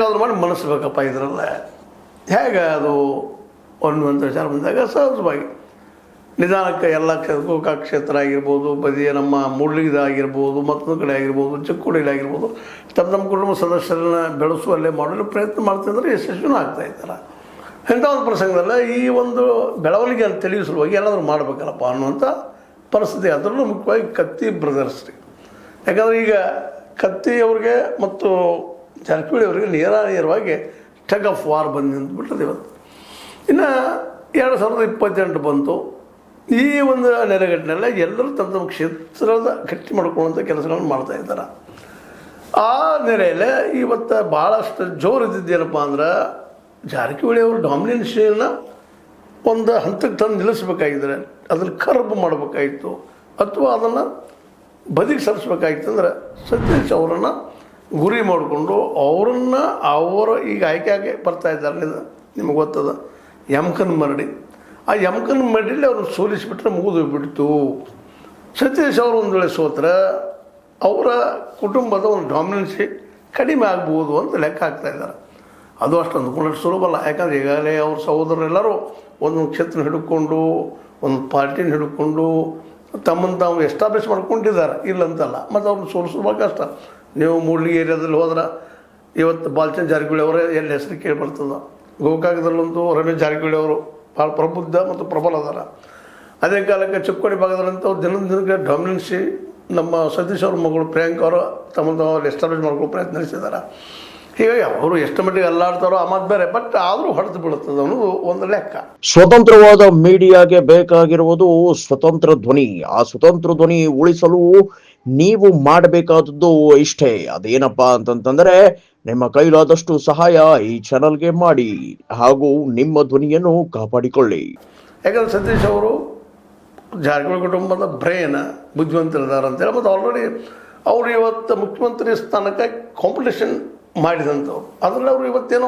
ಹೇಗಾದ್ರೂ ಮಾಡಿ ಮನಸ್ಬೇಕಪ್ಪ ಇದರಲ್ಲ ಹೇಗೆ ಅದು ಅನ್ನುವಂಥ ವಿಚಾರ ಬಂದಾಗ ಸಹಜವಾಗಿ ನಿಧಾನಕ್ಕೆ ಎಲ್ಲ ಗೋಕಾಕ್ ಕ್ಷೇತ್ರ ಆಗಿರ್ಬೋದು, ಬದಿಯ ನಮ್ಮ ಮುಳ್ಳಿದಾಗಿರ್ಬೋದು, ಮತ್ತೊಂದು ಕಡೆ ಆಗಿರ್ಬೋದು, ಚಿಕ್ಕೋಡಿಯಲ್ಲಿ ಆಗಿರ್ಬೋದು, ತಮ್ಮ ಕುಟುಂಬ ಸದಸ್ಯರನ್ನ ಬೆಳೆಸುವಲ್ಲೇ ಮಾಡಲು ಪ್ರಯತ್ನ ಮಾಡ್ತಿದ್ರೆ ಯಶಸ್ವಿನೂ ಆಗ್ತಾಯಿದ್ದಾರೆ. ಇಂಥ ಒಂದು ಪ್ರಸಂಗದಲ್ಲ ಈ ಒಂದು ಬೆಳವಣಿಗೆಯನ್ನು ತಿಳಿಯುವ ಸಲುವಾಗಿ ಎಲ್ಲಾದರೂ ಮಾಡಬೇಕಲ್ಲಪ್ಪ ಅನ್ನುವಂಥ ಪರಿಸ್ಥಿತಿ. ಅದರಲ್ಲೂ ಮುಖ್ಯವಾಗಿ ಕತ್ತಿ ಬ್ರದರ್ಸ್ ರೀ. ಯಾಕಂದರೆ ಈಗ ಕತ್ತಿಯವ್ರಿಗೆ ಮತ್ತು ಜಾರಕಿಹೊಳಿ ಅವರಿಗೆ ನೇರವಾಗಿ ಟಗ್ ಆಫ್ ವಾರ್ ಬಂದು ನಿಂತುಬಿಟ್ಟದೆ ಇವತ್ತು. ಇನ್ನು 2028 ಬಂತು. ಈ ಒಂದು ನೆಲೆಗಟ್ಟಿನೆಲ್ಲ ಎಲ್ಲರೂ ತಮ್ಮ ಕ್ಷೇತ್ರದ ಗಟ್ಟಿ ಮಾಡ್ಕೊಳ್ಳುವಂಥ ಕೆಲಸಗಳನ್ನು ಮಾಡ್ತಾಯಿದ್ದಾರೆ. ಆ ನೆಲೆಯಲ್ಲೇ ಇವತ್ತು ಭಾಳಷ್ಟು ಜೋರು ಇದ್ದಿದ್ದೇನಪ್ಪ ಅಂದ್ರೆ ಜಾರಕಿಹೊಳಿ ಅವರು ಡಾಮಿನೆನ್ಸಿಯನ್ನು ಒಂದು ಹಂತಕ್ಕೆ ತಂದು ನಿಲ್ಲಿಸ್ಬೇಕಾಗಿದ್ರೆ ಅದನ್ನು ಕರ್ಬ್ ಮಾಡಬೇಕಾಗಿತ್ತು ಅಥವಾ ಅದನ್ನು ಬದಿಗೆ ಸರಿಸ್ಬೇಕಾಗಿತ್ತು. ಅಂದ್ರೆ ಸತೀಶ್ ಅವರನ್ನು ಗುರಿ ಮಾಡಿಕೊಂಡು ಅವರ ಈಗ ಆಯ್ಕೆಯಾಗಿ ಬರ್ತಾಯಿದ್ದಾರೆ. ನಿಮಗೆ ಗೊತ್ತದ ಯಮಕನ್ ಮರಡಿ. ಆ ಯಮಕನ್ ಮರಡಿಲಿ ಅವ್ರನ್ನ ಸೋಲಿಸಿಬಿಟ್ರೆ ಮುಗಿದೋಗ್ಬಿಡ್ತು. ಸತೀಶ್ ಅವರು ಒಂದು ವೇಳೆ ಸೋತ್ರೆ ಅವರ ಕುಟುಂಬದ ಒಂದು ಡಾಮಿನೆನ್ಸಿ ಕಡಿಮೆ ಆಗ್ಬೋದು ಅಂತ ಲೆಕ್ಕ ಹಾಕ್ತಾಯಿದ್ದಾರೆ. ಅದು ಅಷ್ಟು ಅಂದ್ಕೊಂಡ್ರೆ ಸುಲಭಲ್ಲ. ಯಾಕಂದರೆ ಈಗಾಗಲೇ ಅವ್ರ ಸಹೋದರರೆಲ್ಲರೂ ಒಂದೊಂದು ಕ್ಷೇತ್ರ ಹಿಡ್ಕೊಂಡು ಒಂದು ಪಾರ್ಟಿನ ಹಿಡ್ಕೊಂಡು ತಮ್ಮನ್ನು ತಾವು ಎಸ್ಟಾಬ್ಲಿಷ್ ಮಾಡ್ಕೊಂಡಿದ್ದಾರೆ, ಇಲ್ಲಂತಲ್ಲ. ಮತ್ತು ಅವ್ರನ್ನ ಸೋಲಿಸೋದು ಕಷ್ಟ. ನೀವು ಮೂಡ್ಲಿಗೆ ಏರಿಯಾದಲ್ಲಿ ಹೋದ್ರೆ ಇವತ್ತು ಬಾಲಚಂದ್ರ ಜಾರಕಿಹೊಳಿ ಅವರೇ ಎಲ್ಲಿ ಹೆಸರು ಕೇಳಿ ಬರ್ತದೆ. ಗೋಕಾಕದಲ್ಲಂತೂ ರಮೇಶ್ ಜಾರಕಿಹೊಳಿ ಅವರು ಭಾಳ ಪ್ರಬುದ್ಧ ಮತ್ತು ಪ್ರಬಲ ಅದಾರ. ಅದೇ ಕಾಲಕ್ಕೆ ಚಿಕ್ಕೋಡಿ ಭಾಗದಲ್ಲಂತೂ ದಿನಕ್ಕೆ ಡಾಮಿನೆನ್ಸಿ ನಮ್ಮ ಸತೀಶ್ ಅವ್ರ ಮಗಳು ಪ್ರಿಯಾಂಕ ಅವರು ತಮ್ಮನ್ನು ತಾವು ಎಸ್ಟಾಬ್ಲಿಷ್ ಮಾಡ್ಕೊಳ್ಳೋ ಪ್ರಯತ್ನ ನಡೆಸಿದ್ದಾರೆ. ಹೀಗಾಗಿ ಅವರು ಎಷ್ಟು ಮಟ್ಟಿಗೆ ಅಲ್ಲಾಡ್ತಾರೋ ಆ ಮಾತು ಬೇರೆ, ಬಟ್ ಆದರೂ ಹೊಡೆದು ಬೀಳುತ್ತದೆ ಅನ್ನೋದು ಒಂದು ಲೆಕ್ಕ. ಸ್ವತಂತ್ರವಾದ ಮೀಡಿಯಾಗೆ ಬೇಕಾಗಿರುವುದು ಸ್ವತಂತ್ರ ಧ್ವನಿ. ಆ ಸ್ವತಂತ್ರ ಧ್ವನಿ ಉಳಿಸಲು ನೀವು ಮಾಡಬೇಕಾದದ್ದು ಇಷ್ಟೇ. ಅದೇನಪ್ಪಾ ಅಂತಂತಂದ್ರೆ ನಿಮ್ಮ ಕೈಲಾದಷ್ಟು ಸಹಾಯ ಈ ಚಾನಲ್ಗೆ ಮಾಡಿ ಹಾಗೂ ನಿಮ್ಮ ಧ್ವನಿಯನ್ನು ಕಾಪಾಡಿಕೊಳ್ಳಿ. ಯಾಕಂದ್ರೆ ಸತೀಶ್ ಅವರು ಜಾರಕಿಹೊಳಿ ಕುಟುಂಬದ ಬ್ರೇನ್ ಬುದ್ಧಿವಂತರಿದ್ದಾರೆ ಅಂತೇಳಿ, ಮತ್ತು ಆಲ್ರೆಡಿ ಅವರು ಇವತ್ತು ಮುಖ್ಯಮಂತ್ರಿ ಸ್ಥಾನಕ್ಕೆ ಕಾಂಪಿಟೇಷನ್ ಮಾಡಿದಂಥವ್ರು. ಅದರಲ್ಲಿ ಅವರು ಇವತ್ತೇನೋ